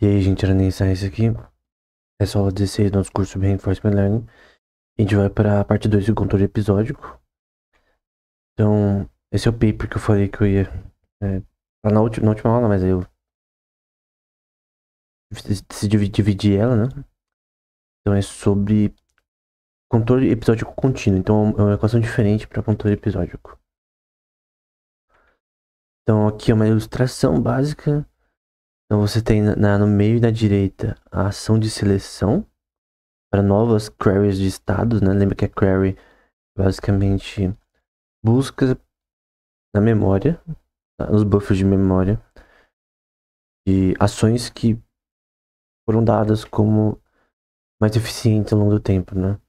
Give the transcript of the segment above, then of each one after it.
E aí, gente, era nem isso aqui. É só 16 do nosso curso de Reinforcement Learning. A gente vai para a parte 2 do controle episódico. Então, esse é o paper que eu falei que eu ia. Lá na última aula, mas aí eu decidi dividir ela, né? Então, é sobre controle episódico contínuo. Então, é uma equação diferente para controle episódico. Então, aqui é uma ilustração básica. Então, você tem no meio e na direita a ação de seleção para novas queries de estados, né? Lembra que a query basicamente busca na memória, nos buffers de memória, de ações que foram dadas como mais eficientes ao longo do tempo, né?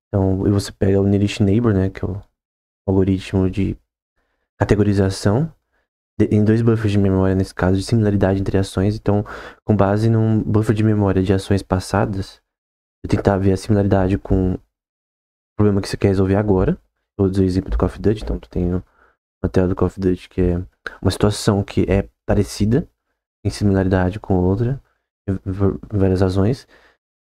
Então, e você pega o Nearest Neighbor, né, que é o algoritmo de categorização, em dois buffers de memória, nesse caso, de similaridade entre ações. Então, com base num buffer de memória de ações passadas, eu tentar ver a similaridade com o problema que você quer resolver agora. Eu vou dizer o exemplo do Call of Duty, então tu tem uma tela do Call of Duty que é uma situação que é parecida, em similaridade com outra, por várias razões,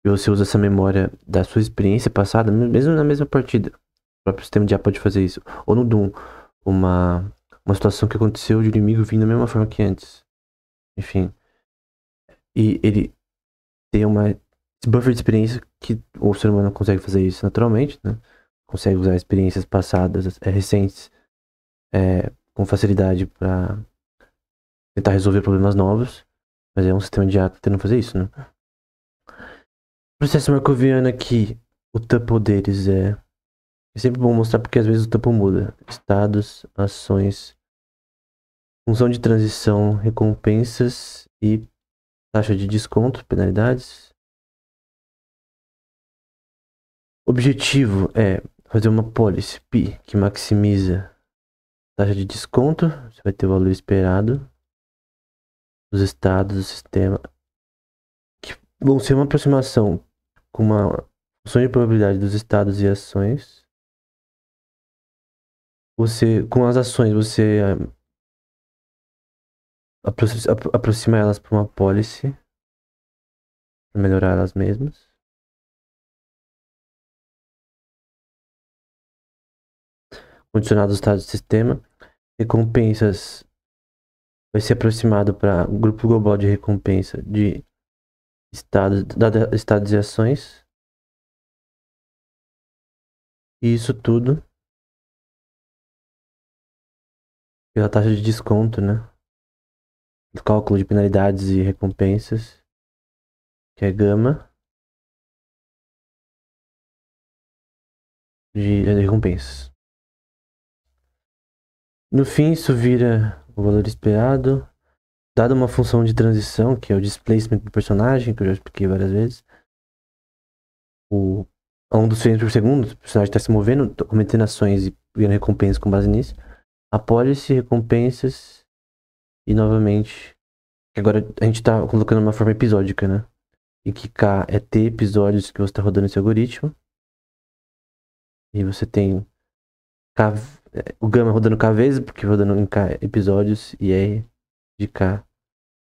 e você usa essa memória da sua experiência passada, mesmo na mesma partida. O próprio sistema de IA pode fazer isso. Ou no Doom, uma situação que aconteceu de um inimigo vindo da mesma forma que antes. Enfim. E ele tem esse buffer de experiência que o ser humano consegue fazer isso naturalmente, né? Consegue usar experiências passadas, recentes, com facilidade para tentar resolver problemas novos. Mas é um sistema de IA tentando fazer isso, né? O processo marcoviano aqui, o tuple deles é sempre bom mostrar porque às vezes o tuple muda. Estados, ações, função de transição, recompensas e taxa de desconto, penalidades. Objetivo é fazer uma policy P que maximiza a taxa de desconto. Você vai ter o valor esperado dos estados do sistema, que vão ser uma aproximação com uma função de probabilidade dos estados e ações. Com as ações, você aproxima elas para uma policy, para melhorar elas mesmas. Condicionado ao estado do sistema. Recompensas vai ser aproximado para o grupo global de recompensa de estados e ações. E isso tudo pela taxa de desconto, né? Do cálculo de penalidades e recompensas, que é gama de recompensas. No fim, isso vira o valor esperado, dada uma função de transição, que é o displacement do personagem, que eu já expliquei várias vezes. A 1 dos frames por segundo, o personagem está se movendo, cometendo ações e ganhando recompensas com base nisso. A policy, recompensas e novamente. Agora a gente está colocando uma forma episódica, né? Em que K é T episódios que você está rodando esse algoritmo. E você tem K, o gama rodando K vezes, porque rodando em K episódios, e R de K,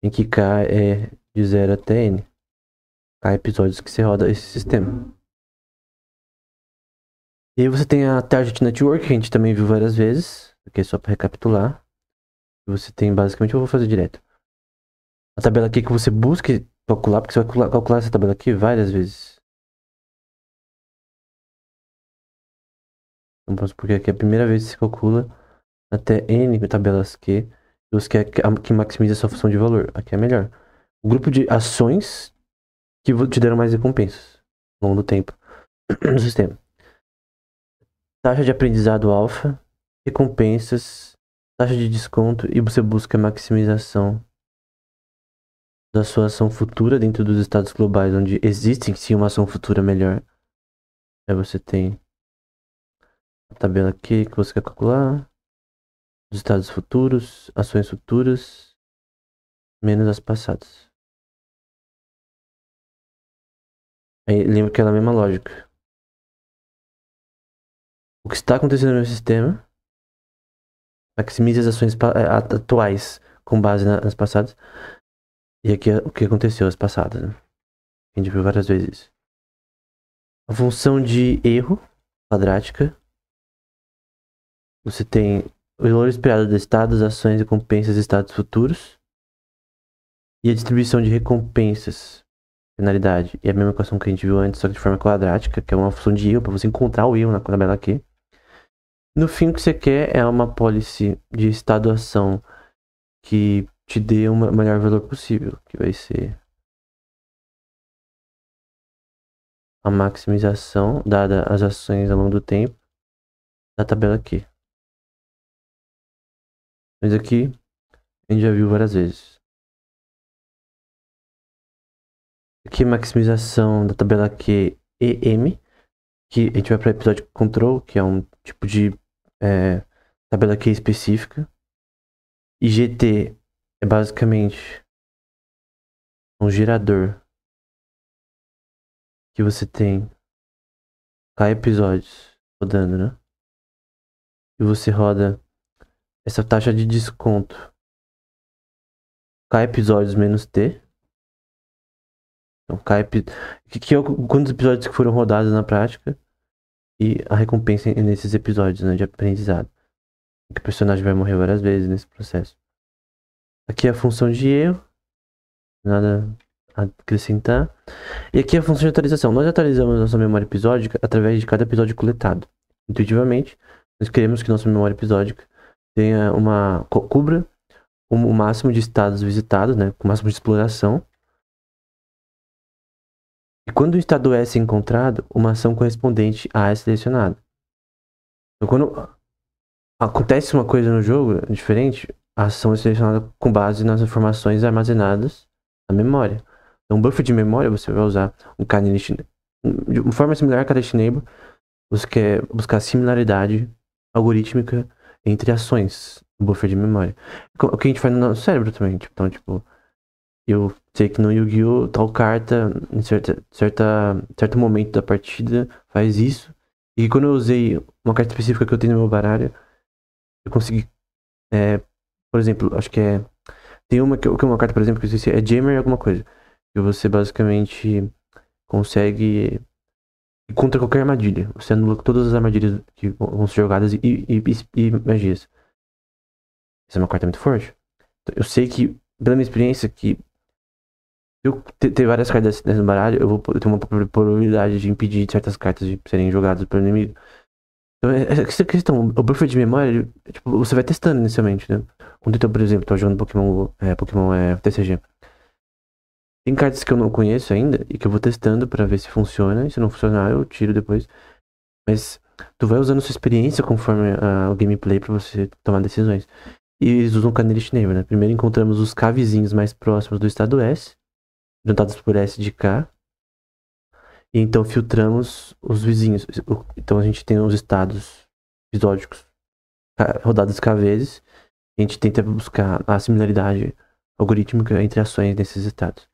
em que K é de 0 até N. K episódios que você roda esse sistema. E aí você tem a Target Network, que a gente também viu várias vezes, aqui é só para recapitular. Você tem basicamente, eu vou fazer direto. A tabela aqui que você busca calcular, porque você vai calcular essa tabela aqui várias vezes. Então vamos supor que aqui é a primeira vez que você calcula até N tabelas Q, e você quer que maximize a sua função de valor. Aqui é melhor. O grupo de ações que te deram mais recompensas ao longo do tempo no sistema. Taxa de aprendizado alfa, recompensas, taxa de desconto, e você busca a maximização da sua ação futura dentro dos estados globais, onde existe sim uma ação futura melhor. Aí você tem a tabela aqui que você quer calcular, os estados futuros, ações futuras, menos as passadas. Aí lembra aquela mesma lógica. O que está acontecendo no meu sistema maximiza as ações atuais com base nas passadas. E aqui é o que aconteceu as passadas, né? A gente viu várias vezes. A função de erro quadrática. Você tem o valor esperado de estados, ações, recompensas e estados futuros. E a distribuição de recompensas, penalidade. E a mesma equação que a gente viu antes, só que de forma quadrática, que é uma função de erro, para você encontrar o erro na tabela aqui. No fim, o que você quer é uma policy de estado-ação que te dê o melhor valor possível, que vai ser a maximização, dada as ações ao longo do tempo, da tabela aqui. Mas aqui, a gente já viu várias vezes. Aqui, maximização da tabela Q e M, que a gente vai para o episódio control, que é um tipo de tabela Q específica. E GT é basicamente um gerador que você tem K episódios rodando, né? E você roda essa taxa de desconto K episódios menos T. Então, que é quantos episódios que foram rodados na prática e a recompensa nesses episódios, né, de aprendizado. Que o personagem vai morrer várias vezes nesse processo. Aqui é a função de erro, nada a acrescentar. E aqui é a função de atualização. Nós atualizamos nossa memória episódica através de cada episódio coletado. Intuitivamente, nós queremos que nossa memória episódica tenha cubra o máximo de estados visitados, né, com o máximo de exploração. E quando o estado S é encontrado, uma ação correspondente a é selecionada. Então, quando acontece uma coisa no jogo diferente, a ação é selecionada com base nas informações armazenadas na memória. Então, buffer de memória, você vai usar um Canonical. De uma forma similar a Canonical Neighbor, você quer buscar similaridade algorítmica entre ações do buffer de memória. O que a gente faz no nosso cérebro também. Então, tipo, eu sei que no Yu-Gi-Oh! Tal carta, em certo momento da partida, faz isso. E quando eu usei uma carta específica que eu tenho no meu baralho, eu consegui, por exemplo, acho que tem uma carta, por exemplo, que eu esqueci, é Jammer alguma coisa. Que você basicamente consegue ir contra qualquer armadilha. Você anula todas as armadilhas que vão ser jogadas e magias. Essa é uma carta muito forte. Então, eu sei que, pela minha experiência, que se eu ter várias cartas nesse baralho, eu vou ter uma probabilidade de impedir certas cartas de serem jogadas pelo inimigo. Então, essa questão, o buffer de memória, tipo, você vai testando inicialmente, né? Quando eu, por exemplo, tô jogando Pokémon TCG. Tem cartas que eu não conheço ainda e que eu vou testando pra ver se funciona. E se não funcionar, eu tiro depois. Mas tu vai usando sua experiência conforme o gameplay pra você tomar decisões. E eles usam o Canonical Neighbor, né? Primeiro encontramos os K vizinhos mais próximos do estado S, juntados por S de K. E então filtramos os vizinhos. Então a gente tem os estados episódicos rodados K vezes. A gente tenta buscar a similaridade algorítmica entre ações desses estados.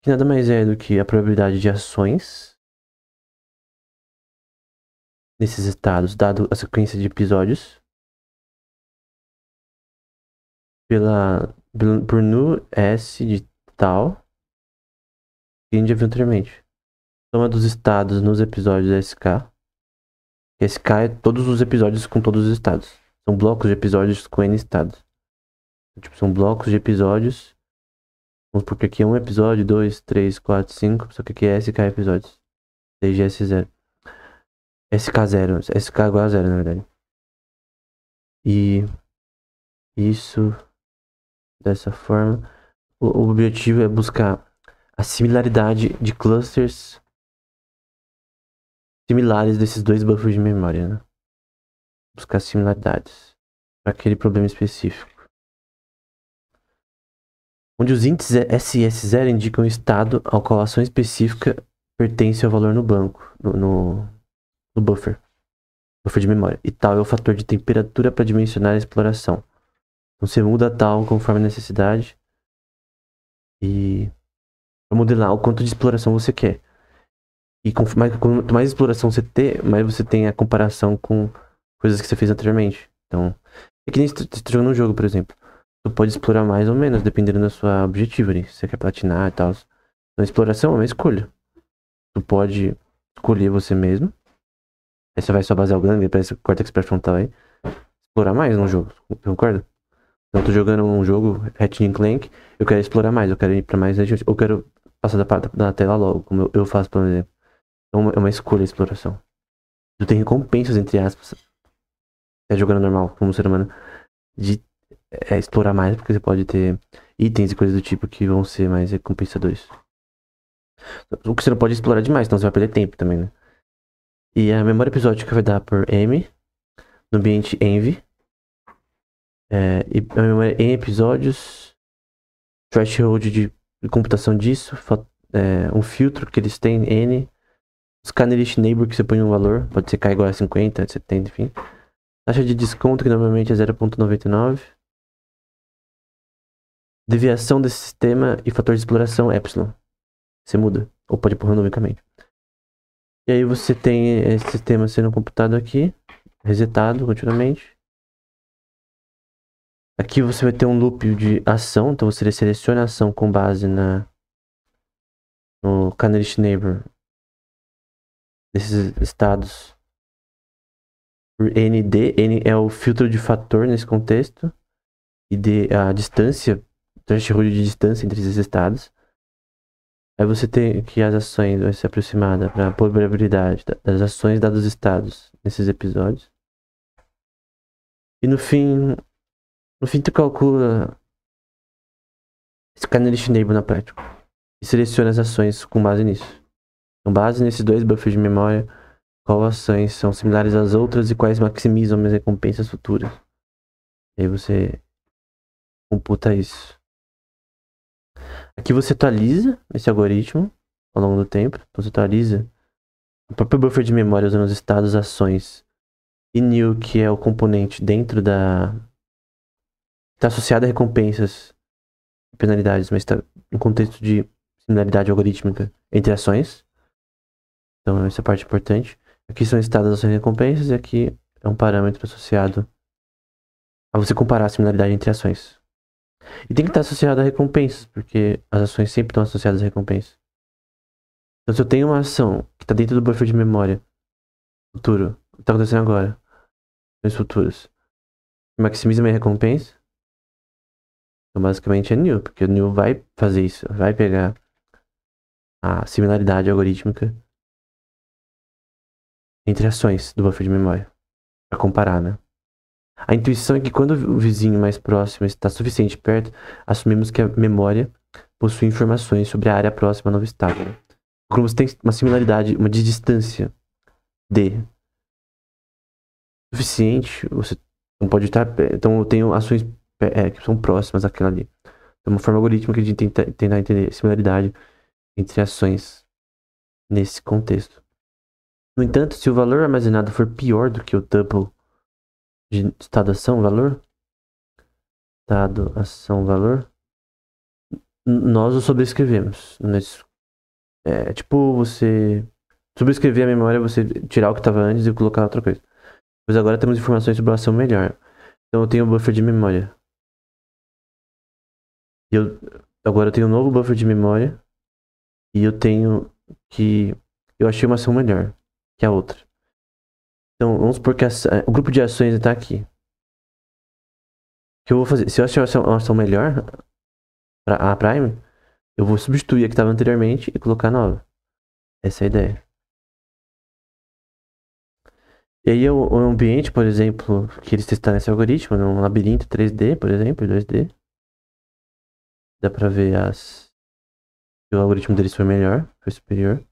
Que nada mais é do que a probabilidade de ações nesses estados, dado a sequência de episódios, por nu S de tal, que a gente já viu anteriormente. Soma dos estados nos episódios SK. SK é todos os episódios com todos os estados. São blocos de episódios com N estados. Tipo, são blocos de episódios. Vamos porque aqui é um episódio, 2, 3, 4, 5. Só que aqui é SK episódios. TGS0. SK0. SK igual a 0, na verdade. E isso dessa forma. O objetivo é buscar a similaridade de clusters similares desses dois buffers de memória, né? Buscar similaridades para aquele problema específico. Onde os índices SS0 indicam o estado ao qual a ação específica pertence ao valor no banco, no buffer de memória. E tal é o fator de temperatura para dimensionar a exploração. Então você muda tal conforme a necessidade e para modelar o quanto de exploração você quer. E quanto mais exploração você ter, mais você tem a comparação com coisas que você fez anteriormente. Então, é que nem você tá jogando um jogo, por exemplo. tu pode explorar mais ou menos, dependendo da sua objetivo ali. Se você quer platinar e tal. Então, exploração é uma escolha. Tu pode escolher você mesmo. Aí você vai só basear o gangue, parece o Cortex pré-frontal aí. Explorar mais no jogo, concorda? Então eu tô jogando um jogo, Ratchet & Clank, eu quero explorar mais, eu quero ir pra mais regiões, eu quero passar da tela logo, como eu faço, por exemplo. Então é uma escolha a exploração. Tu tem recompensas, entre aspas, jogando normal, como ser humano, de explorar mais, porque você pode ter itens e coisas do tipo que vão ser mais recompensadores. O que você não pode explorar demais, então você vai perder tempo também, né? E a memória episódica vai dar por M, no ambiente Envy. E a memória em episódios, threshold de computação disso, um filtro que eles têm, N. Os Canelist Neighbor que você põe um valor, pode ser K igual a 50, 70, enfim. Taxa de desconto que normalmente é 0,99. Deviação desse sistema e fator de exploração epsilon. Você muda, ou pode pôr randomicamente. E aí você tem esse sistema sendo computado aqui, resetado continuamente. Aqui você vai ter um loop de ação, então você seleciona a ação com base no Canelist Neighbor desses estados por ND. N é o filtro de fator nesse contexto. E D a distância, threshold de distância entre esses estados. Aí você tem que as ações vai ser aproximada para a probabilidade das ações dados os estados nesses episódios. E no fim tu calcula esse Canelist Neighbor na prática. E seleciona as ações com base nisso. Com base nesses dois buffers de memória, quais ações são similares às outras e quais maximizam as recompensas futuras. E aí você computa isso. Aqui você atualiza esse algoritmo ao longo do tempo. Então você atualiza o próprio buffer de memória usando os estados, ações e new, que é o componente dentro da... está associado a recompensas e penalidades, mas está no contexto de similaridade algorítmica entre ações. Então essa parte é importante. Aqui são estados, ações e recompensas, e aqui é um parâmetro associado a você comparar a similaridade entre ações. E tem que estar associado a recompensas, porque as ações sempre estão associadas a recompensas. Então se eu tenho uma ação que está dentro do buffer de memória futuro, o que está acontecendo agora, nos futuros, maximiza minha recompensa, então basicamente é new, porque o new vai fazer isso, vai pegar a similaridade algorítmica entre ações do buffer de memória, para comparar, né? A intuição é que quando o vizinho mais próximo está suficiente perto, assumimos que a memória possui informações sobre a área próxima ao novo estado. Né? Quando você tem uma similaridade, uma distância D suficiente, você não pode estar... Então eu tenho ações que são próximas àquela ali. É uma forma algorítmica de tentar entender a similaridade entre ações nesse contexto. No entanto, se o valor armazenado for pior do que o tuple de estado ação valor, estado ação valor, nós o sobrescrevemos. Tipo você sobrescrever a memória, você tirar o que estava antes e colocar outra coisa. Pois agora temos informações sobre a ação melhor. Então eu tenho um buffer de memória. Agora eu tenho um novo buffer de memória. E eu tenho que... Eu achei uma ação melhor que a outra. Então vamos supor que o grupo de ações está aqui. O que eu vou fazer? Se eu achar uma ação melhor para a Prime, eu vou substituir a que estava anteriormente e colocar a nova. Essa é a ideia. E aí o ambiente, por exemplo, que eles testaram esse algoritmo, num labirinto 3D, por exemplo, 2D. Dá pra ver que o algoritmo deles foi melhor, foi superior.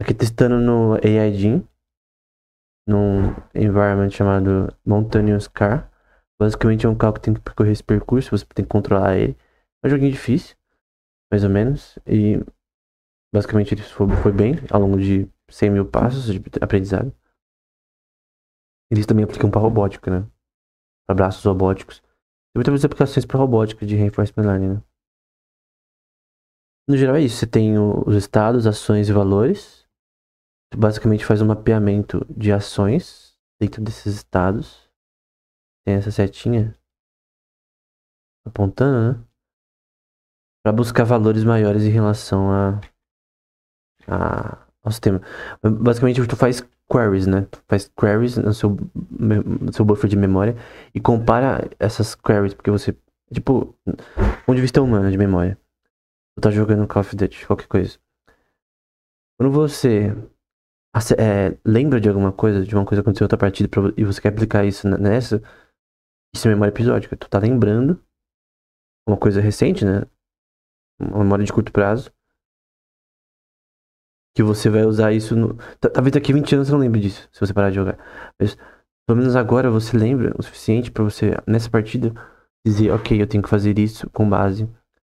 Aqui testando no AI Gym, num environment chamado Mountainous Car. Basicamente é um carro que tem que percorrer esse percurso, você tem que controlar ele. É um joguinho difícil, mais ou menos. E basicamente ele foi bem ao longo de 100 mil passos de aprendizado. Eles também aplicam para robótica, né? Para braços robóticos. Tem muitas aplicações para robótica de reinforcement learning, né? No geral é isso. Você tem os estados, ações e valores. Você basicamente faz um mapeamento de ações dentro desses estados. Tem essa setinha. apontando, né? Para buscar valores maiores em relação ao sistema. Basicamente, tu faz queries, né? Tu faz queries no seu buffer de memória e compara essas queries, porque você, tipo, do ponto de vista humano de memória. Tu tá jogando Call of Duty, qualquer coisa. Quando você lembra de alguma coisa, de uma coisa que aconteceu em outra partida, e você quer aplicar isso nessa, isso é memória episódica. Tu tá lembrando uma coisa recente, né? Uma memória de curto prazo. Que você vai usar isso no. Talvez daqui a 20 anos você não lembre disso, se você parar de jogar. Mas pelo menos agora você lembra o suficiente pra você, nessa partida, dizer, ok, eu tenho que fazer isso com base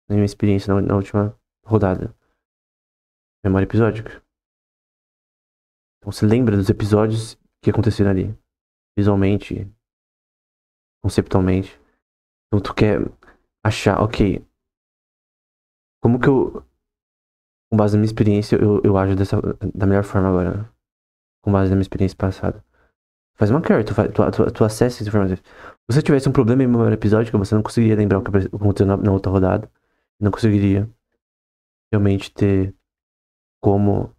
na minha experiência na última rodada. Memória episódica. Então você lembra dos episódios que aconteceram ali. Visualmente, conceptualmente. Então tu quer achar, ok, como que eu, com base na minha experiência, eu ajo da melhor forma agora, né? Com base na minha experiência passada. Faz uma query, tu acessa essas informações. Se você tivesse um problema em memória episódica, você não conseguiria lembrar o que aconteceu na outra rodada. Não conseguiria realmente ter como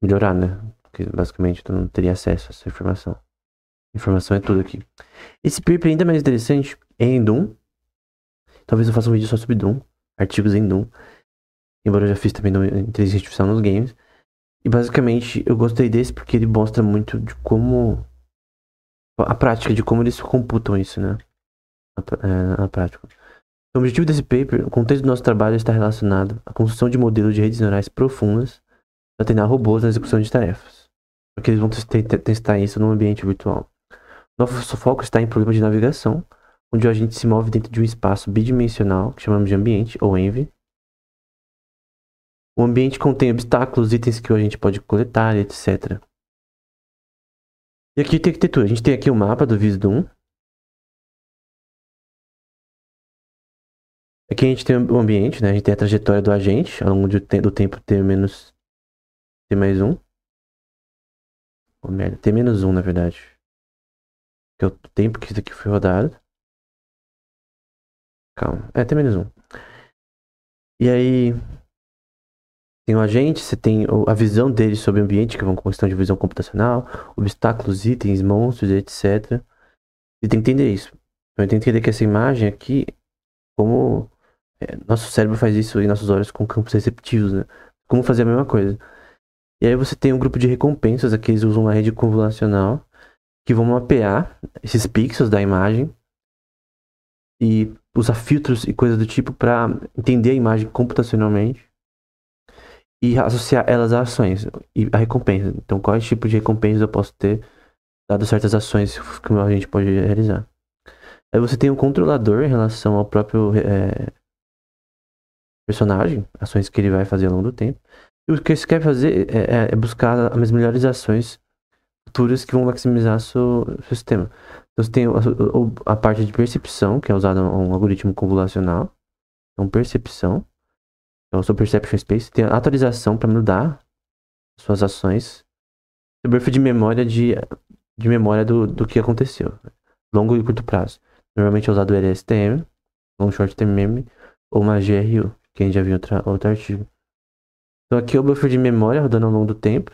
melhorar, né? Porque basicamente tu não teria acesso a essa informação. Informação é tudo aqui. Esse paper ainda mais interessante é em Doom. Talvez eu faça um vídeo só sobre Doom. Artigos em Doom. Embora eu já fiz também inteligência artificial nos games. E basicamente eu gostei desse porque ele mostra muito de como a prática de como eles computam isso, né? Na prática. O objetivo desse paper, o contexto do nosso trabalho está relacionado à construção de modelos de redes neurais profundas para treinar robôs na execução de tarefas. Porque eles vão testar isso num ambiente virtual. Nosso foco está em problemas de navegação, onde o agente se move dentro de um espaço bidimensional, que chamamos de ambiente, ou ENV. O ambiente contém obstáculos, itens que o agente pode coletar, etc. E aqui tem arquitetura. A gente tem aqui o mapa do Visdoom. Aqui a gente tem o ambiente, né? A gente tem a trajetória do agente ao longo do tempo T menos T mais 1. Oh, merda, T menos 1 na verdade. Que é o tempo que isso aqui foi rodado. Calma. É T menos 1. E aí tem o agente, você tem a visão dele sobre o ambiente, que é uma questão de visão computacional, obstáculos, itens, monstros, etc. Você tem que entender isso. Então, tem que entender que essa imagem aqui, como nosso cérebro faz isso e nossos olhos com campos receptivos, né? Como fazer a mesma coisa. E aí você tem um grupo de recompensas, aqui eles usam uma rede convolucional, que vão mapear esses pixels da imagem e usar filtros e coisas do tipo para entender a imagem computacionalmente e associar elas a ações e a recompensa. Então, qual tipo de recompensa eu posso ter dado certas ações que a gente pode realizar. Aí você tem um controlador em relação ao próprio personagem, ações que ele vai fazer ao longo do tempo. E o que você quer fazer é buscar as melhores ações futuras que vão maximizar seu sistema. Então você tem a parte de percepção, que é usada um algoritmo convolucional. Então, percepção. Então, o seu perception space. Tem a atualização para mudar suas ações. O buffer de memória de memória do que aconteceu. Longo e curto prazo. Normalmente é usado o LSTM, Long Short Term Memory, ou uma GRU, que a gente já viu em outro artigo. Então aqui é o buffer de memória rodando ao longo do tempo.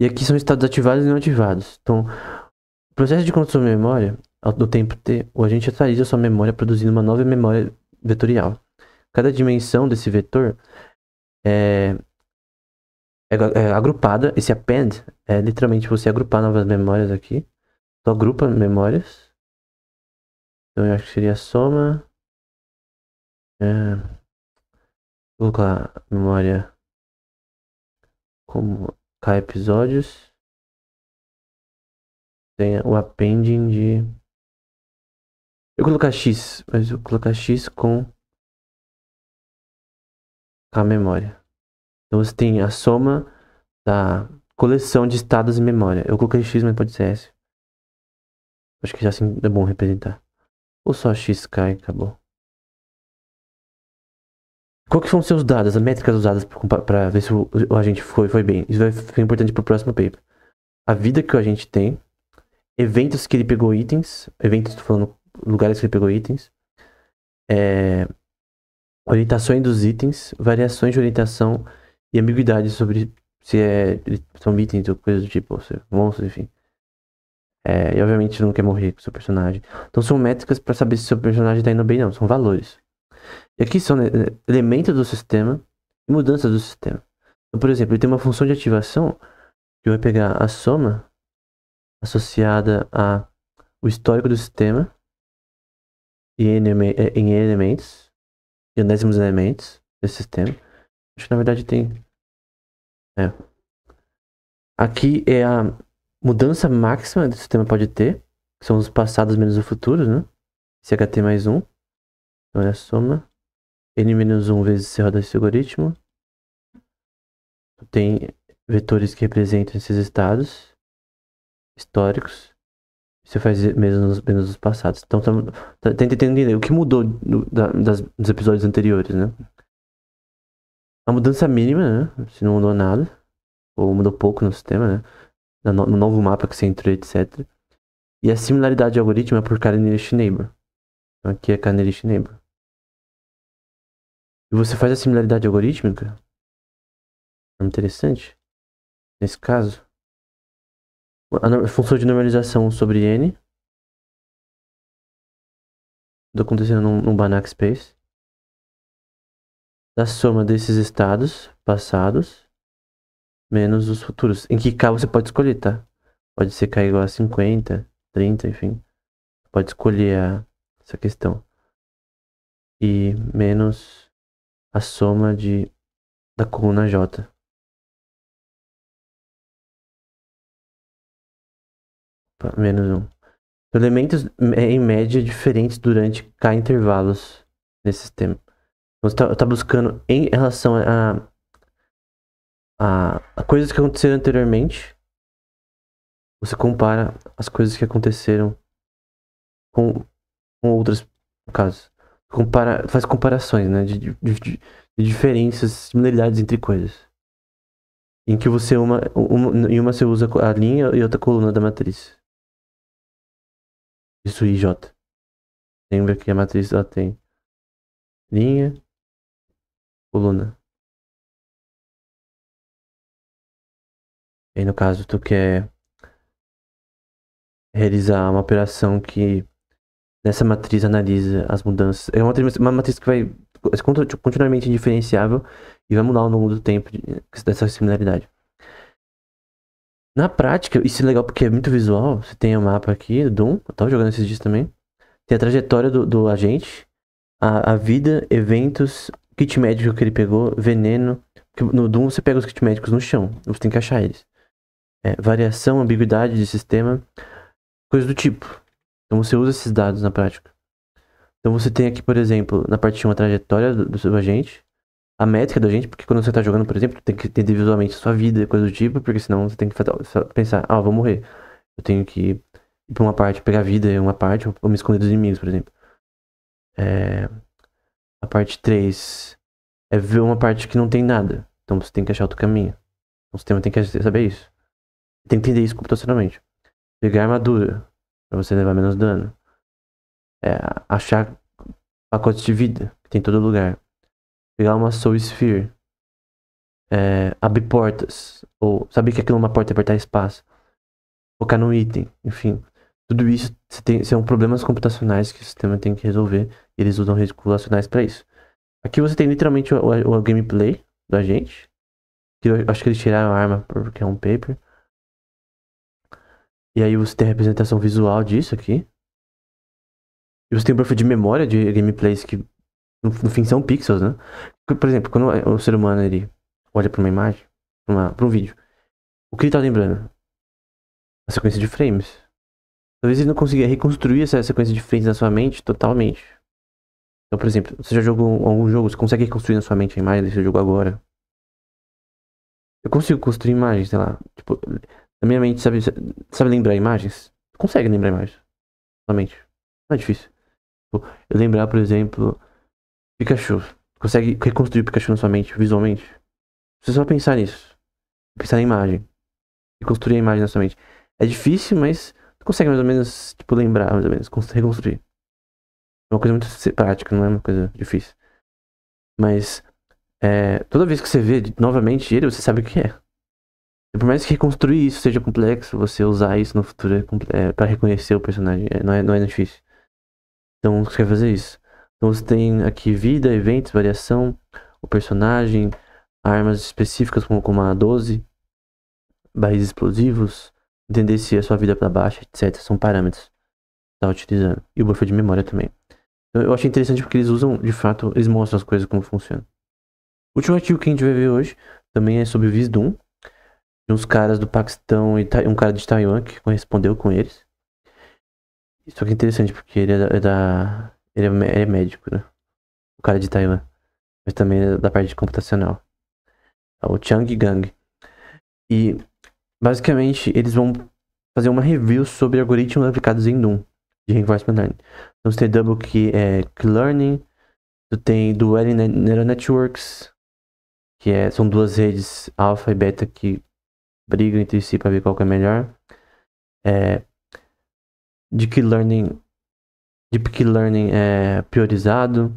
E aqui são estados ativados e não ativados. Então, o processo de construção de memória, no tempo T, o agente atualiza sua memória produzindo uma nova memória vetorial. Cada dimensão desse vetor é agrupada. Esse append é literalmente você agrupar novas memórias aqui. Então agrupa memórias. Então eu acho que seria a soma. Vou colocar memória como K episódios. Tem o appending de. Eu vou colocar X, mas eu vou colocar X com K memória. Então você tem a soma da coleção de estados em memória. Eu coloquei X, mas pode ser S. Acho que já assim é bom representar. Ou só XK e acabou. Qual que são os seus dados, as métricas usadas para ver se o agente foi bem? Isso vai ser importante para o próximo paper. A vida que o agente tem, eventos que ele pegou itens, eventos, estou falando lugares que ele pegou itens. Orientações dos itens, variações de orientação e ambiguidade sobre se são itens ou coisas do tipo, ou se monstros, enfim. E obviamente não quer morrer com o seu personagem. Então são métricas para saber se seu personagem tá indo bem ou não, são valores. E aqui são elementos do sistema e mudanças do sistema. Então, por exemplo, ele tem uma função de ativação que vai pegar a soma associada a o histórico do sistema em elementos, em enésimos elementos desse sistema. Acho que na verdade tem. Aqui é a mudança máxima que o sistema pode ter, que são os passados menos o futuro, né? CHT mais 1. Então é a soma. N menos 1 vezes se roda esse algoritmo. Tem vetores que representam esses estados históricos. Você faz menos os passados. Então tenta entender o que mudou dos episódios anteriores, né? A mudança mínima, né? Se não mudou nada. Ou mudou pouco no sistema, né? No novo mapa que você entrou, etc. E a similaridade de algoritmo é por Karen-Schreiber. Então aqui é Karen-Schreiber. E você faz a similaridade algorítmica. É interessante. Nesse caso. A função de normalização sobre N. Estou acontecendo num Banach Space. Da soma desses estados passados. Menos os futuros. Em que K você pode escolher, tá? Pode ser K igual a 50, 30, enfim. Pode escolher essa questão. E menos a soma da coluna J. Menos 1. Elementos em média diferentes durante K intervalos nesse sistema. Então você tá buscando em relação a coisas que aconteceram anteriormente. Você compara as coisas que aconteceram com outras casos. Faz comparações, né? De diferenças, similaridades entre coisas. Em que você em uma você usa a linha e outra coluna da matriz. Isso IJ. Lembra que a matriz ela tem linha, coluna. E aí no caso tu quer realizar uma operação que nessa matriz analisa as mudanças. É uma matriz que vai continuamente indiferenciável e vai mudar ao longo do tempo dessa similaridade. Na prática, isso é legal porque é muito visual. Você tem o mapa aqui do Doom, eu tava jogando esses dias também. Tem a trajetória do agente, a vida, eventos, kit médico que ele pegou, veneno. No Doom você pega os kit médicos no chão, você tem que achar eles. Variação, ambiguidade de sistema, coisas do tipo. Então você usa esses dados na prática. Então você tem aqui, por exemplo, na parte 1 a trajetória do seu agente, a métrica do agente, porque quando você tá jogando, por exemplo, tem que entender visualmente a sua vida, coisa do tipo, porque senão você tem que pensar, eu vou morrer. Eu tenho que ir pra uma parte, pegar a vida em uma parte, ou me esconder dos inimigos, por exemplo. A parte 3 é ver uma parte que não tem nada. Então você tem que achar outro caminho. O sistema tem que saber isso. Tem que entender isso computacionalmente. Pegar armadura, pra você levar menos dano. Achar pacotes de vida, que tem em todo lugar. Pegar uma Soul Sphere. Abrir portas. Ou saber que aquilo é uma porta e apertar espaço. Focar num item. Enfim. Tudo isso são problemas computacionais que o sistema tem que resolver. E eles usam redes relacionais para isso. Aqui você tem literalmente o gameplay do agente. Que eu acho que eles tiraram a arma porque é um paper. E aí você tem a representação visual disso aqui. E você tem um perfil de memória de gameplays que no fim são pixels, né? Por exemplo, quando o ser humano ele olha pra uma imagem, pra um vídeo, o que ele tá lembrando? A sequência de frames. Talvez ele não consiga reconstruir essa sequência de frames na sua mente totalmente. Então, por exemplo, você já jogou algum jogo, você consegue reconstruir na sua mente a imagem que você jogou agora? Eu consigo construir imagens, sei lá, tipo, na minha mente, sabe lembrar imagens? Você consegue lembrar imagens na mente. Não é difícil. Tipo, eu lembrar, por exemplo, Pikachu. Consegue reconstruir o Pikachu na sua mente, visualmente? Você só pensar nisso. Pensar na imagem. Reconstruir a imagem na sua mente. É difícil, mas você consegue mais ou menos, tipo, lembrar, mais ou menos, reconstruir. É uma coisa muito prática, não é uma coisa difícil. Mas toda vez que você vê novamente ele, você sabe o que é. E por mais que reconstruir isso seja complexo, você usar isso no futuro pra reconhecer o personagem, não é difícil. Então você quer fazer isso. Então você tem aqui vida, eventos, variação, o personagem, armas específicas como a 12, barris explosivos, entender se a sua vida é pra baixo, etc. São parâmetros que tá utilizando. E o buffer de memória também. Então, eu achei interessante porque eles usam, de fato, eles mostram as coisas como funcionam. O último artigo que a gente vai ver hoje também é sobre o Visdum, de uns caras do Paquistão e um cara de Taiwan que correspondeu com eles. Isso aqui é interessante porque ele é médico, né? O cara de Taiwan. Mas também é da parte de computacional. É o Chang Gang. E basicamente eles vão fazer uma review sobre algoritmos aplicados em Doom de Reinforcement Learning. Então você tem Double Key Learning, tu tem Dual Neural Networks, que são duas redes alfa e beta que brigam entre si para ver qual que é melhor. Deep Key Learning é priorizado.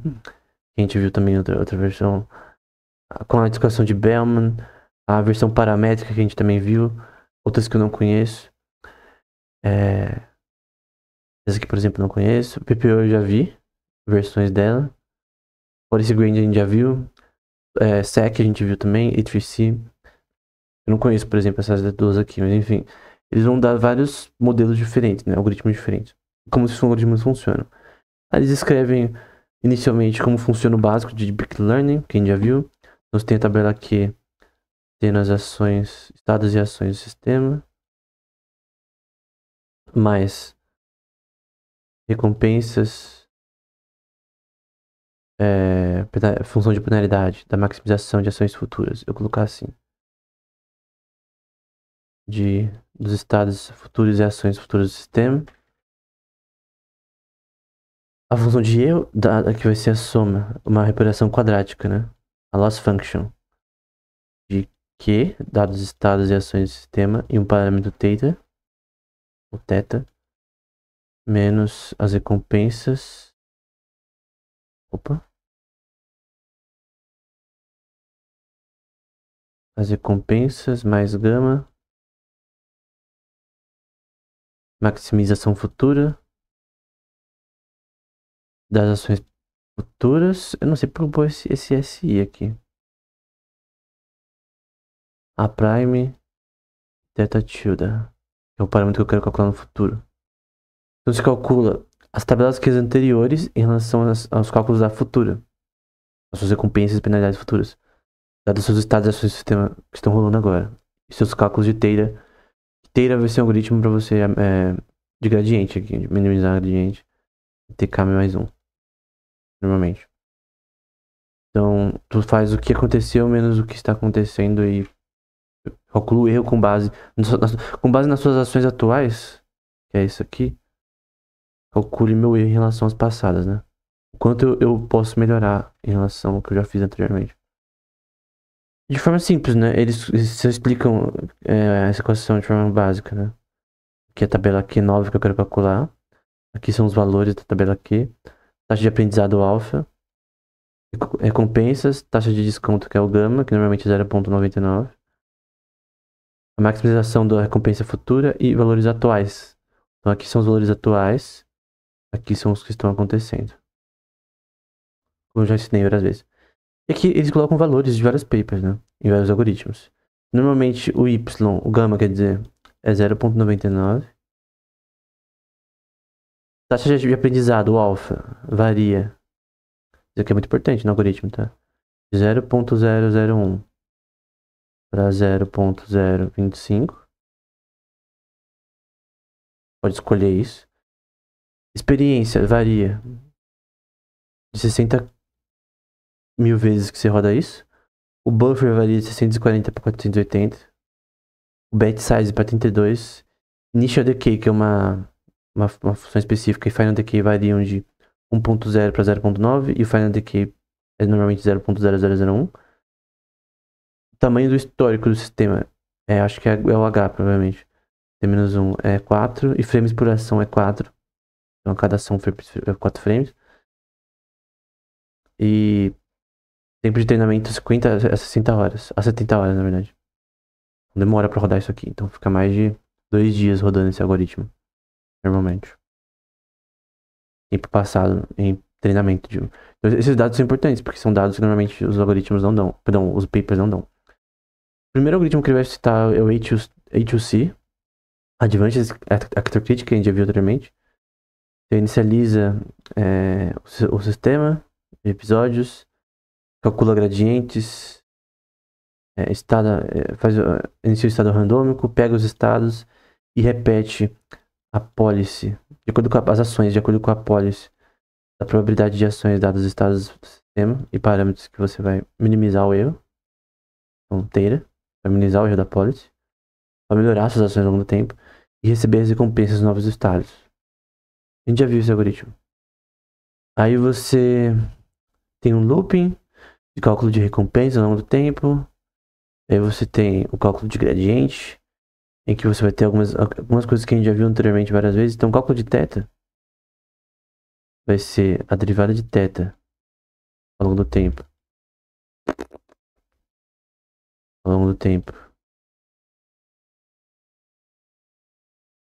A gente viu também outra versão com a discussão de Bellman, a versão paramétrica que a gente também viu, outras que eu não conheço. Essa aqui, por exemplo, eu não conheço. PPO eu já vi, versões dela. Policy Gradient a gente já viu. SEC a gente viu também, A3C. Eu não conheço, por exemplo, essas duas aqui, mas enfim. Eles vão dar vários modelos diferentes, né? Algoritmos diferentes. Como esses algoritmos funcionam. Aí eles escrevem inicialmente como funciona o básico de Deep Learning, que a gente já viu. Nós tem a tabela aqui, tendo as ações, estados e ações do sistema. Mais recompensas, função de penalidade, da maximização de ações futuras. Eu vou colocar assim. Dos estados futuros e ações futuras do sistema. A função de erro, que vai ser a soma, uma operação quadrática, né? A loss function de Q, dados estados e ações do sistema, e um parâmetro θ, o θ, menos as recompensas. Opa. As recompensas mais gama. Maximização futura das ações futuras. Eu não sei porque eu pôr esse SI aqui. A prime θ tilde. É o parâmetro que eu quero calcular no futuro. Então se calcula as tabelas que as anteriores em relação aos cálculos da futura. As suas recompensas e penalidades futuras. Dados os seus estados e ações do sistema que estão rolando agora. E seus cálculos de Taylor. Taylor vai ser um algoritmo para você de gradiente aqui. De minimizar o gradiente. TK mais 1. Normalmente. Então, tu faz o que aconteceu menos o que está acontecendo e calcula o erro com base nas suas ações atuais, que é isso aqui. Calcule meu erro em relação às passadas, né? O quanto eu posso melhorar em relação ao que eu já fiz anteriormente. De forma simples, né? Eles só explicam essa equação de forma básica, né? Aqui é a tabela Q9 que eu quero calcular. Aqui são os valores da tabela Q. Taxa de aprendizado alfa. Recompensas, taxa de desconto que é o gama, que normalmente é 0,99. A maximização da recompensa futura e valores atuais. Então aqui são os valores atuais. Aqui são os que estão acontecendo. Como eu já ensinei várias vezes. E aqui eles colocam valores de vários papers, né? Em vários algoritmos. Normalmente o Y, o gama quer dizer, é 0,99. Taxa de aprendizado, o alfa, varia. Isso aqui é muito importante no algoritmo, tá? 0,001 para 0,025. Pode escolher isso. Experiência varia de 60 mil vezes que você roda isso. O buffer varia de 640 para 480. O batch size para 32. Initial decay, que é uma função específica, e final decay variam de 1.0 para 0.9. E o final decay é normalmente 0.0001. O tamanho do histórico do sistema, acho que é o H, provavelmente. T-1 é 4. E frames por ação é 4. Então, cada ação foi 4 frames. E tempo de treinamento 50 a 60 horas. A 70 horas, na verdade. Demora pra rodar isso aqui. Então fica mais de 2 dias rodando esse algoritmo. Normalmente. Tempo passado em treinamento. Então, esses dados são importantes, porque são dados que normalmente os algoritmos não dão. Perdão, os papers não dão. O primeiro algoritmo que ele vai citar é o A2C. Advanced Actor Critic, que a gente já viu anteriormente. Você inicializa o sistema de episódios, calcula gradientes, inicia o estado randômico, pega os estados e repete a policy, de acordo com as ações, de acordo com a policy, a probabilidade de ações dadas os estados do sistema e parâmetros que você vai minimizar o erro. Então, theta, vai minimizar o erro da policy, vai melhorar suas ações ao longo do tempo e receber as recompensas dos novos estados. A gente já viu esse algoritmo. Aí você tem um looping de cálculo de recompensa ao longo do tempo. Aí você tem o cálculo de gradiente, em que você vai ter algumas coisas que a gente já viu anteriormente várias vezes. Então, o cálculo de θ vai ser a derivada de θ ao longo do tempo. Ao longo do tempo.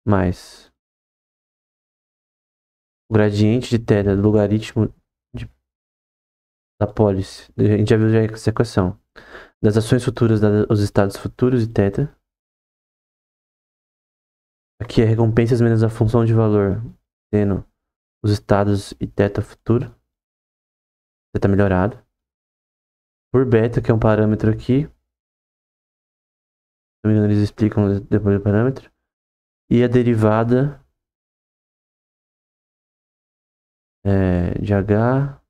Mais o gradiente de θ do logaritmo da pólice. A gente já viu essa equação. Das ações futuras dadas aos estados futuros de θ. Aqui é recompensas menos a função de valor, tendo os estados e θ futuro. Θ melhorado. Por beta, que é um parâmetro aqui. Se não me engano, eles explicam depois do parâmetro. E a derivada de H,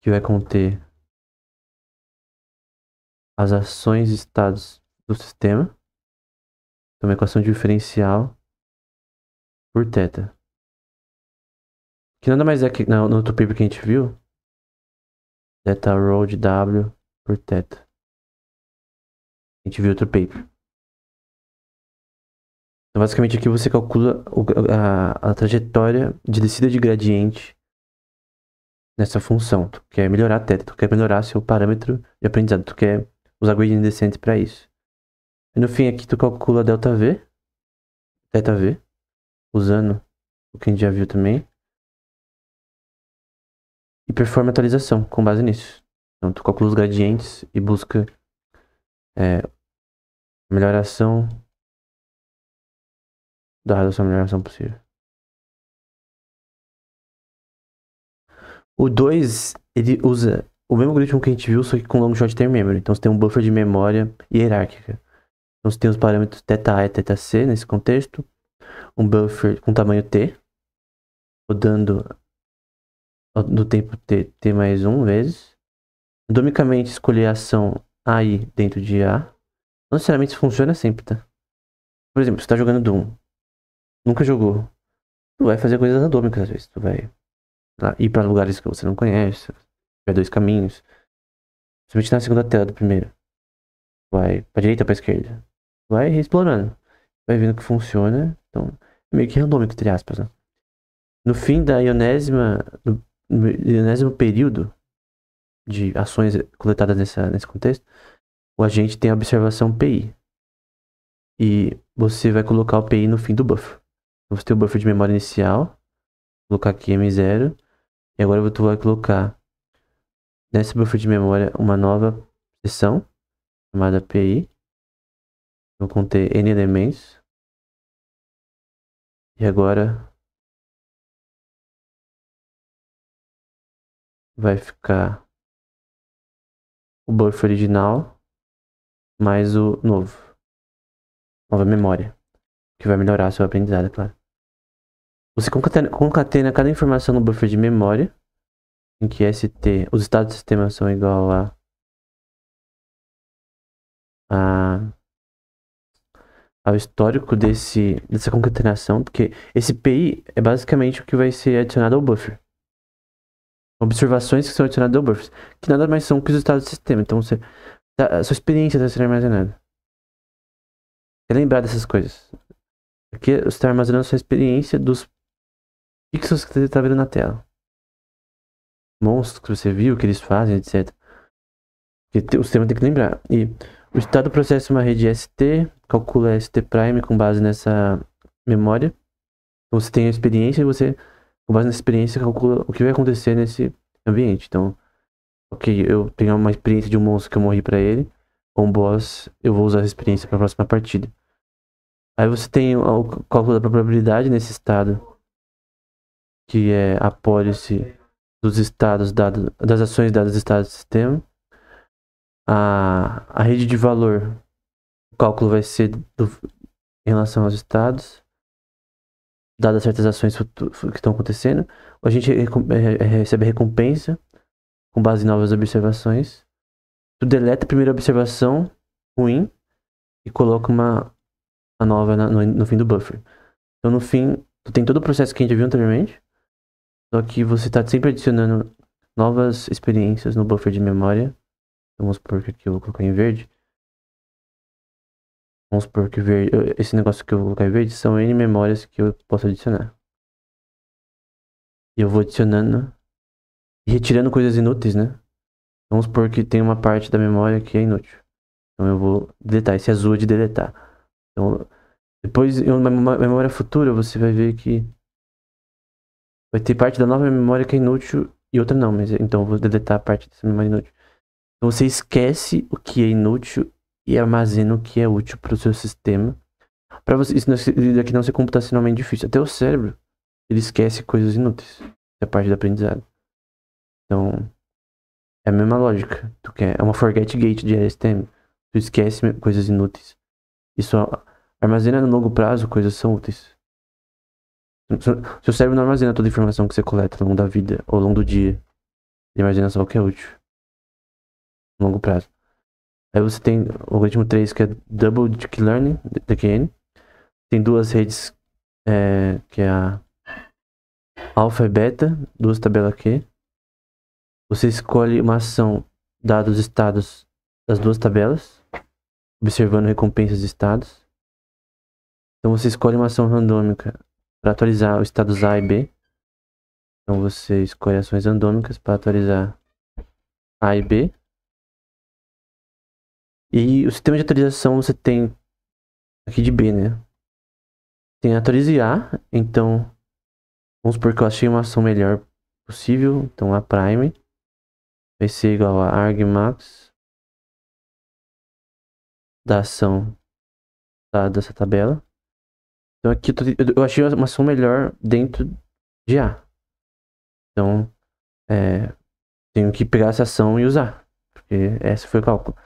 que vai conter as ações e estados do sistema. Então, uma equação diferencial por θ. Que nada mais é que no outro paper que a gente viu. Θ rho de W por θ. A gente viu outro paper. Então, basicamente, aqui você calcula a trajetória de descida de gradiente nessa função. Tu quer melhorar a θ, tu quer melhorar seu parâmetro de aprendizado, tu quer usar gradient descent para isso. E no fim aqui tu calcula ΔV, θV, usando o que a gente já viu também. E performa atualização com base nisso. Então tu calcula os gradientes e busca melhoração da redução melhoração possível. O 2, ele usa o mesmo algoritmo que a gente viu, só que com long short term memory. Então você tem um buffer de memória hierárquica. Então você tem os parâmetros θA e θC nesse contexto. Um buffer com tamanho T, rodando no tempo T mais 1 vezes. Randomicamente escolher a ação AI dentro de A. Não necessariamente isso funciona sempre, tá? Por exemplo, você tá jogando Doom. Nunca jogou. Tu vai fazer coisas randômicas às vezes. Tu vai ir pra lugares que você não conhece. Vai 2 caminhos. Principalmente na segunda tela do primeiro. Vai pra direita ou pra esquerda. Vai explorando. Vai vendo que funciona. Então, é meio que randômico, entre aspas, né? No fim da no ionésimo período de ações coletadas nesse contexto, o agente tem a observação PI. E você vai colocar o PI no fim do buffer. Então, você tem o buffer de memória inicial. Vou colocar aqui M0. E agora tu vai colocar nesse buffer de memória uma nova seção chamada PI. Vou conter N elementos. E agora vai ficar o buffer original mais o novo. Nova memória. Que vai melhorar seu aprendizado, é claro. Você concatena cada informação no buffer de memória. Em que ST, os estados do sistema são igual ao histórico dessa concatenação. Porque esse PI é basicamente o que vai ser adicionado ao buffer. Observações que são adicionadas ao buffer. Que nada mais são que os estados do sistema. Então a sua experiência está sendo armazenada. Quer lembrar dessas coisas. Aqui você está armazenando a sua experiência dos pixels que você está vendo na tela. monstros que você viu, que eles fazem, etc. Porque o sistema tem que lembrar. E o estado processa uma rede ST, calcula ST prime com base nessa memória. Então você tem a experiência e você, com base nessa experiência, calcula o que vai acontecer nesse ambiente. Então, ok, eu tenho uma experiência de um monstro que eu morri pra ele, ou um boss, eu vou usar essa experiência pra próxima partida. Aí você tem o cálculo da probabilidade nesse estado, que é a policy dos estados dados, das ações dadas do estado do sistema. A rede de valor, o cálculo vai ser em relação aos estados, dadas certas ações que estão acontecendo. A gente recebe recompensa com base em novas observações. Tu deleta a primeira observação ruim e coloca a nova no fim do buffer. Então no fim, tu tem todo o processo que a gente viu anteriormente, só que você está sempre adicionando novas experiências no buffer de memória. Então, vamos supor que aqui eu vou colocar em verde. Vamos supor que esse negócio que eu vou colocar em verde são N memórias que eu posso adicionar. E eu vou adicionando e retirando coisas inúteis, né? Vamos supor que tem uma parte da memória que é inútil. Então eu vou deletar. Esse azul é de deletar. Então, depois, em uma memória futura, você vai ver que vai ter parte da nova memória que é inútil e outra não. Mas então eu vou deletar a parte dessa memória inútil. Então você esquece o que é inútil e armazena o que é útil para o seu sistema. Para você, isso daqui não ser computacionalmente difícil. Até o cérebro, ele esquece coisas inúteis. É parte do aprendizado. Então, é a mesma lógica. É uma forget gate de LSTM. Tu esquece coisas inúteis. E só armazena no longo prazo coisas que são úteis. Seu cérebro não armazena toda a informação que você coleta ao longo da vida ou ao longo do dia. Ele armazena só o que é útil. No longo prazo. Aí você tem o algoritmo 3, que é Double Dick Learning, DQN. Tem duas redes, que é a alfa e beta, duas tabelas Q. Você escolhe uma ação dados os estados das duas tabelas, observando recompensas de estados. Então você escolhe uma ação randômica para atualizar os estados A e B. Então você escolhe ações randômicas para atualizar A e B. E o sistema de atualização você tem aqui de B, né? Tem atualize A, então vamos supor que eu achei uma ação melhor possível. Então a prime vai ser igual a argmax da ação dessa tabela. Então aqui eu achei uma ação melhor dentro de A. Então tenho que pegar essa ação e usar, porque esse foi o cálculo.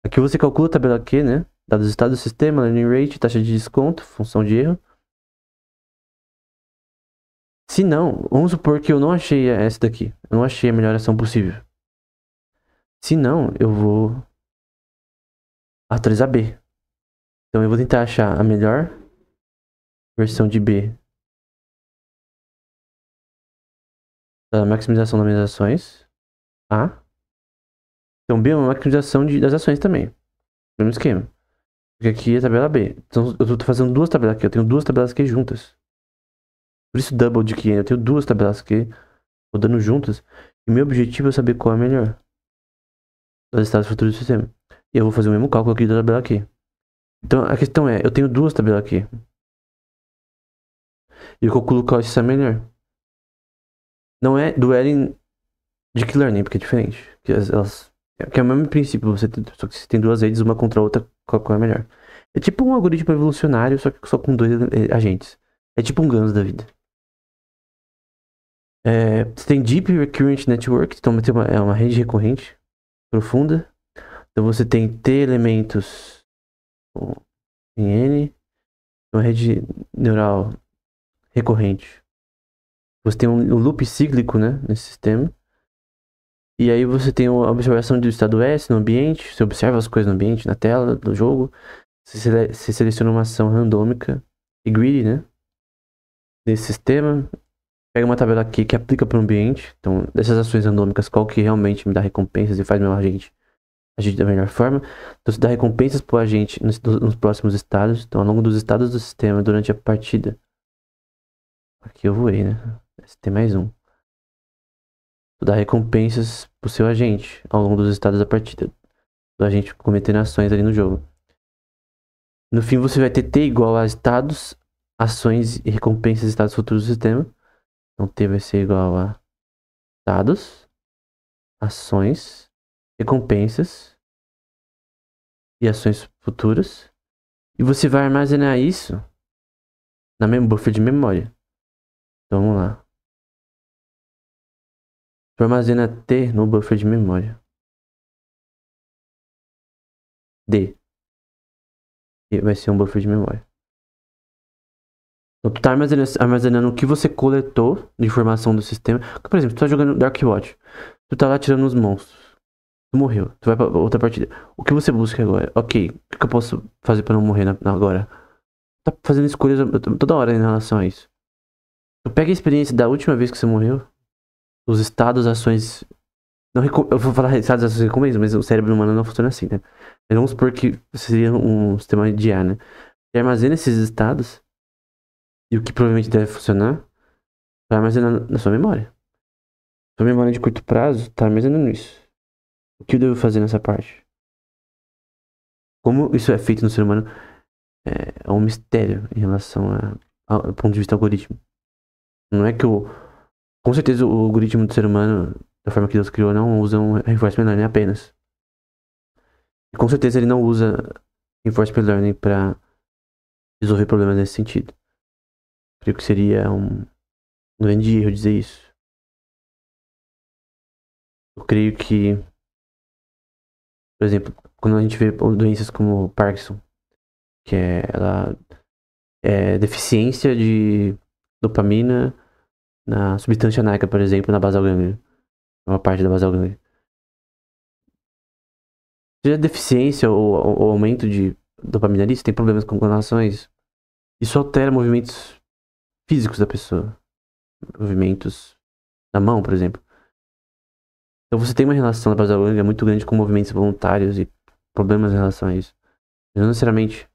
Aqui você calcula a tabela Q, né? Dados estados do sistema, learning rate, taxa de desconto, função de erro. Se não, vamos supor que eu não achei essa daqui. Eu não achei a melhor ação possível. Se não, eu vou atualizar B. Então eu vou tentar achar a melhor versão de B da maximização das minhas ações. A. Então B é uma maximização das ações também. Mesmo esquema. Porque aqui é a tabela B. Então eu tô fazendo duas tabelas aqui. Eu tenho duas tabelas aqui juntas. Por isso double de 500. Eu tenho duas tabelas aqui rodando juntas. E meu objetivo é saber qual é a melhor dos estados futuros do sistema. E eu vou fazer o mesmo cálculo aqui da tabela aqui. Então a questão é, eu tenho duas tabelas aqui. E eu calculo qual é a melhor. Não é dueling de Deep Learning, porque é diferente. Que é o mesmo princípio, só que você tem duas redes, uma contra a outra, qual é melhor. É tipo um algoritmo evolucionário, só com dois agentes. É tipo um GANs da vida. Você tem Deep Recurrent Network, então é uma rede recorrente profunda. Então você tem T elementos em N, uma rede neural recorrente. Você tem um loop cíclico, né, nesse sistema. E aí você tem a observação do estado S no ambiente, você observa as coisas no ambiente, na tela do jogo. Você seleciona uma ação randômica e greedy, né? Nesse sistema. Pega uma tabela aqui que aplica para o ambiente. Então, dessas ações randômicas, qual que realmente me dá recompensas e faz meu agente agir da melhor forma. Então, você dá recompensas para o agente nos próximos estados. Então, ao longo dos estados do sistema, durante a partida. Aqui eu voei, né? Tem mais um. dar recompensas pro seu agente ao longo dos estados da partida. Do agente cometendo ações ali no jogo. No fim, você vai ter T igual a estados, ações e recompensas estados futuros do sistema. Então, T vai ser igual a estados, ações, recompensas e ações futuras. E você vai armazenar isso na buffer de memória. Então, vamos lá. Tu armazena T no buffer de memória. D. E vai ser um buffer de memória. Então, tu tá armazenando o que você coletou de informação do sistema. Por exemplo, tu tá jogando Dark Watch. Tu tá lá tirando os monstros. Tu morreu. Tu vai pra outra partida. O que você busca agora? Ok, o que eu posso fazer pra não morrer agora? Tu tá fazendo escolhas toda hora em relação a isso. Tu pega a experiência da última vez que você morreu. Os estados, ações... Não, eu vou falar estados, ações e recompensas, mas o cérebro humano não funciona assim, né? Mas vamos supor que seria um sistema de IA, né? Você armazena esses estados. E o que provavelmente deve funcionar, tá armazenando na sua memória. Sua memória de curto prazo tá armazenando isso. O que eu devo fazer nessa parte? Como isso é feito no ser humano é um mistério em relação ao ponto de vista algoritmo. Não é que o... Com certeza o algoritmo do ser humano, da forma que Deus criou, não usa um reinforcement learning apenas. E com certeza ele não usa reinforcement learning para resolver problemas nesse sentido. Creio que seria um grande erro dizer isso. Eu creio que, por exemplo, quando a gente vê doenças como Parkinson, que é deficiência de dopamina na substância NACA, por exemplo, na basal ganglia, uma parte da basal ganglia. Seja deficiência ou aumento de dopamina ali, você tem problemas com relação a isso. Isso altera movimentos físicos da pessoa. Movimentos da mão, por exemplo. Então você tem uma relação da basal ganglia muito grande com movimentos voluntários e problemas em relação a isso. Mas não necessariamente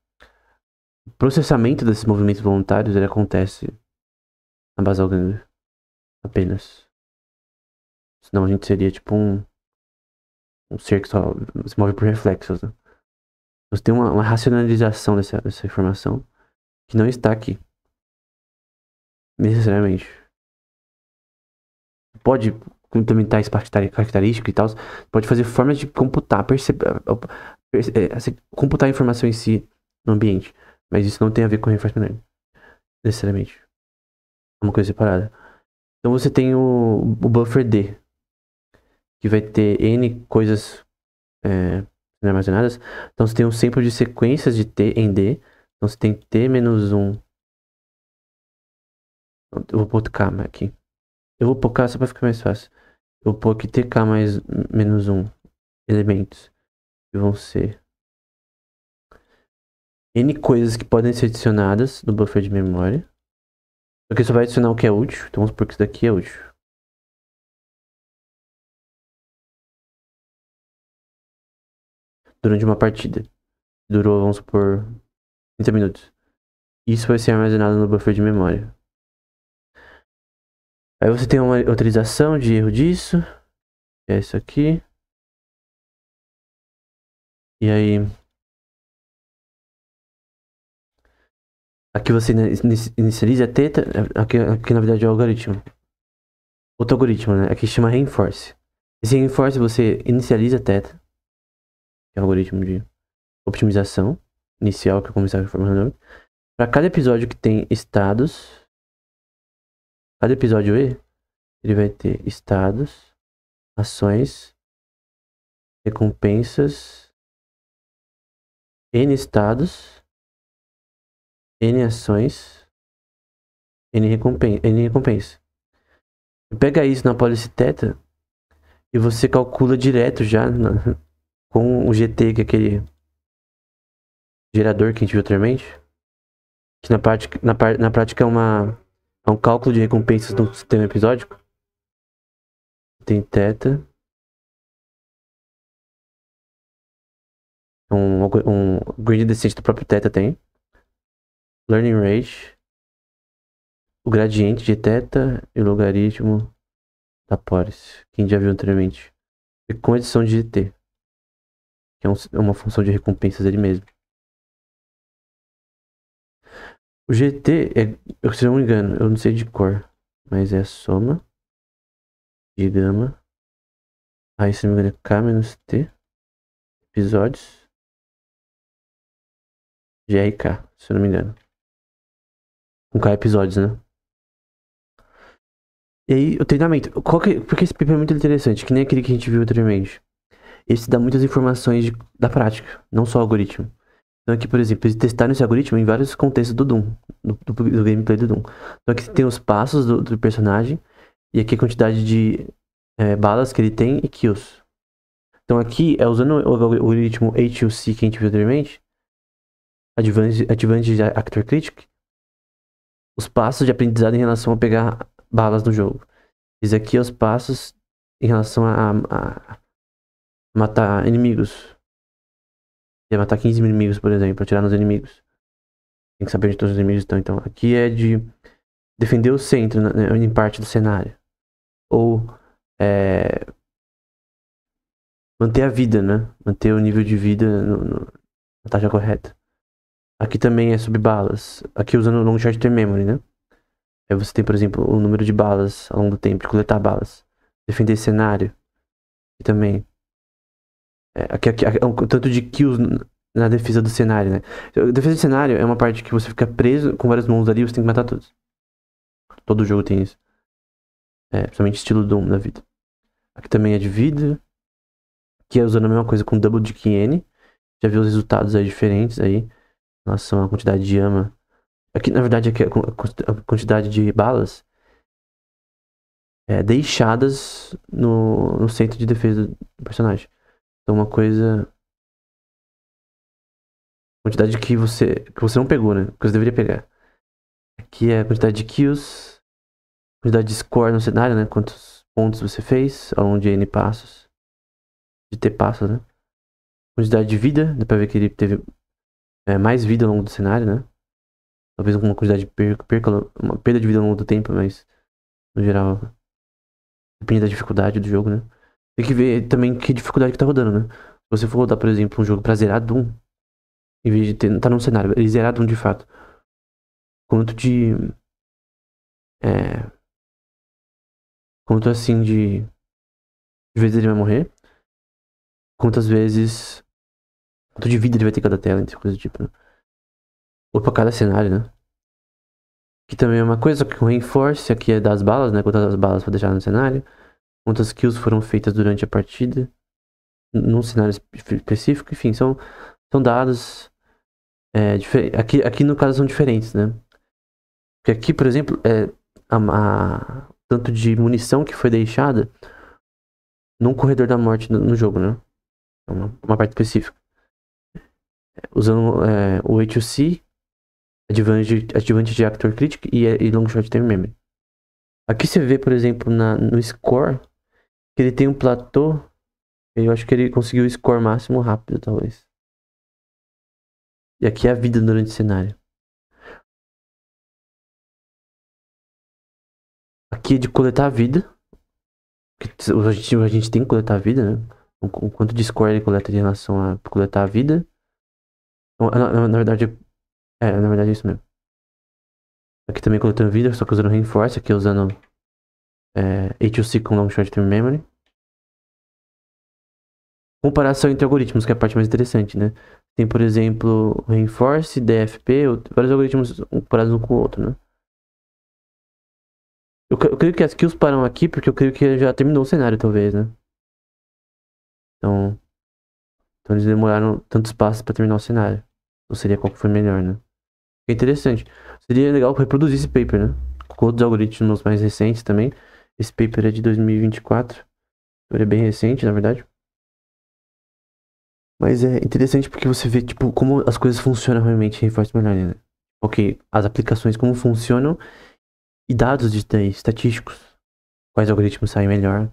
o processamento desses movimentos voluntários ele acontece na basal ganglia apenas. Senão a gente seria tipo um ser que só se move por reflexos, né? Você tem uma racionalização dessa informação que não está aqui. Necessariamente. Pode implementar esse característico e tal. Pode fazer formas de computar, computar a informação em si no ambiente. Mas isso não tem a ver com reinforcement learning. Necessariamente. É uma coisa separada. Então você tem o buffer D, que vai ter N coisas armazenadas. Então você tem um sample de sequências de T em D. Então você tem T menos 1. Eu vou pôr K aqui. Eu vou pôr K só pra ficar mais fácil. Eu vou pôr aqui TK mais menos 1 elementos. Que vão ser N coisas que podem ser adicionadas no buffer de memória. Porque só vai adicionar o que é útil. Então vamos supor que isso daqui é útil. Durante uma partida. Durou, vamos supor, 30 minutos. Isso vai ser armazenado no buffer de memória. Aí você tem uma utilização de erro disso. Que é isso aqui. E aí... Aqui você inicializa a teta. Aqui na verdade é o algoritmo. Outro algoritmo, né? Aqui chama reinforce. Esse reinforce você inicializa a teta. Que é o algoritmo de optimização inicial que eu começava a informar. Para cada episódio que tem estados. Cada episódio E, ele vai ter estados, ações, recompensas, N estados, N ações, N recompensa. Pega isso na policy theta e você calcula direto já com o GT, que é aquele gerador que a gente viu anteriormente. Que na prática é um cálculo de recompensas do sistema episódico. Tem theta. Um grid descent do próprio theta tem. Learning rate. O gradiente de θ e o logaritmo Taporis, quem já viu anteriormente. E com edição de GT, que é uma função de recompensas dele mesmo. O GT é, se eu não me engano, eu não sei de cor, mas é a soma de gama. Aí, se não me engano, é K menos T, episódios, GRK, se eu não me engano. Com K episódios, né? E aí, o treinamento. Porque esse paper é muito interessante, que nem aquele que a gente viu anteriormente. Esse dá muitas informações da prática, não só o algoritmo. Então aqui, por exemplo, eles testaram esse algoritmo em vários contextos do Doom, do gameplay do Doom. Então aqui tem os passos do personagem, e aqui a quantidade de balas que ele tem e kills. Então aqui, usando o algoritmo HUC que a gente viu anteriormente, Advanced Actor Critic, os passos de aprendizado em relação a pegar balas no jogo. Esse aqui é os passos em relação a matar inimigos. Matar 15 inimigos, por exemplo, atirar nos inimigos. Tem que saber onde todos os inimigos estão. Então, aqui é de defender o centro, né, em parte do cenário. Ou manter a vida, né? Manter o nível de vida na taxa correta. Aqui também é sobre balas. Aqui usando o long short term memory, né? Aí você tem, por exemplo, o número de balas ao longo do tempo, de coletar balas. Defender cenário. E também. Aqui o tanto de kills na defesa do cenário, né? A defesa do cenário é uma parte que você fica preso com várias mãos ali e você tem que matar todos. Todo jogo tem isso. Principalmente estilo Doom da vida. Aqui também é de vida. Que é usando a mesma coisa com Double Dick N. Já viu os resultados aí diferentes aí. Em relação à quantidade de ama. Aqui, na verdade, aqui a quantidade de balas deixadas no centro de defesa do personagem. Então uma coisa. Quantidade que você não pegou, né? Que você deveria pegar. Aqui é a quantidade de kills. Quantidade de score no cenário, né? Quantos pontos você fez ao longo de N passos. De T passos, né? Quantidade de vida. Dá pra ver que ele teve mais vida ao longo do cenário, né? Talvez alguma quantidade de uma perda de vida ao longo do tempo, mas no geral depende da dificuldade do jogo, né? Tem que ver também que dificuldade que tá rodando, né? Se você for rodar, por exemplo, um jogo pra zerar Doom, em vez de tá num cenário, ele zerar Doom de fato. Quanto de. Quanto assim de vezes ele vai morrer. Quantas vezes. Quanto de vida ele vai ter cada tela, entre coisas do tipo, né? Ou pra cada cenário, né? Que também é uma coisa, que o reinforce aqui é das balas, né? Quantas balas pra deixar no cenário. Quantas kills foram feitas durante a partida. Num cenário específico, enfim, são dados. Aqui no caso são diferentes, né? Porque aqui, por exemplo, tanto de munição que foi deixada num corredor da morte no jogo, né? É uma parte específica. Usando o HUC, Advanced Actor Critic e Long Short Term Memory. Aqui você vê, por exemplo, no score, que ele tem um platô. Eu acho que ele conseguiu o score máximo rápido, talvez. E aqui é a vida durante o cenário. Aqui é de coletar a vida. A gente tem que coletar a vida, né? O quanto de score ele coleta em relação a coletar a vida. Na verdade, na verdade é isso mesmo. Aqui também coletando vida, só que usando Reinforce, aqui usando HUC com Long Short Term Memory. Comparação entre algoritmos, que é a parte mais interessante, né? Tem, por exemplo, Reinforce, DFP, vários algoritmos comparados um com o outro, né? Eu creio que as kills param aqui, porque eu creio que já terminou o cenário, talvez, né? Então eles demoraram tantos passos pra terminar o cenário. Ou seria qual que foi melhor, né? É interessante. Seria legal reproduzir esse paper, né? Com outros algoritmos mais recentes também. Esse paper é de 2024. Ele é bem recente, na verdade. Mas é interessante porque você vê, tipo, como as coisas funcionam realmente em Reinforcement Learning, né? Ok, as aplicações como funcionam e dados estatísticos. Quais algoritmos saem melhor.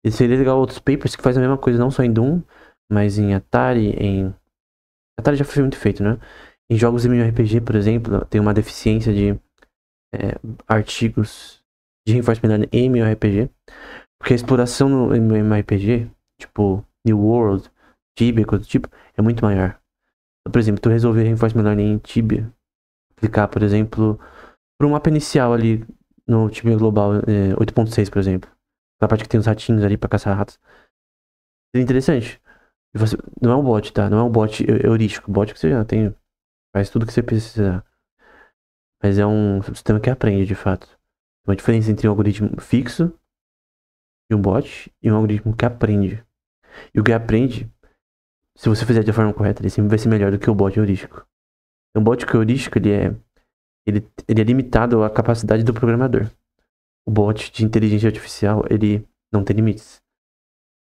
E seria legal outros papers que fazem a mesma coisa, não só em Doom, mas em Atari, Atari já foi muito feito, né? Em jogos de MMORPG, por exemplo, tem uma deficiência de artigos de Reinforcement Learning em MMORPG. Porque a exploração no MMORPG, tipo New World, Tibia, coisa do tipo, é muito maior. Por exemplo, tu resolver Reinforcement Learning em Tibia, aplicar, por exemplo, para um mapa inicial ali no Tibia Global 8.6, por exemplo. A parte que tem os ratinhos ali pra caçar ratos. É interessante. E não é um bot, tá? Não é um bot heurístico. Bot que você já tem. Faz tudo que você precisar. Mas é um sistema que aprende, de fato. Tem uma diferença entre um algoritmo fixo e um bot e um algoritmo que aprende. E o que aprende, se você fizer de forma correta, ele sempre vai ser melhor do que o bot heurístico. Um bot heurístico, ele é limitado à capacidade do programador. O bot de inteligência artificial, ele não tem limites.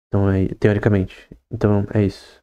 Então, teoricamente. Então, é isso.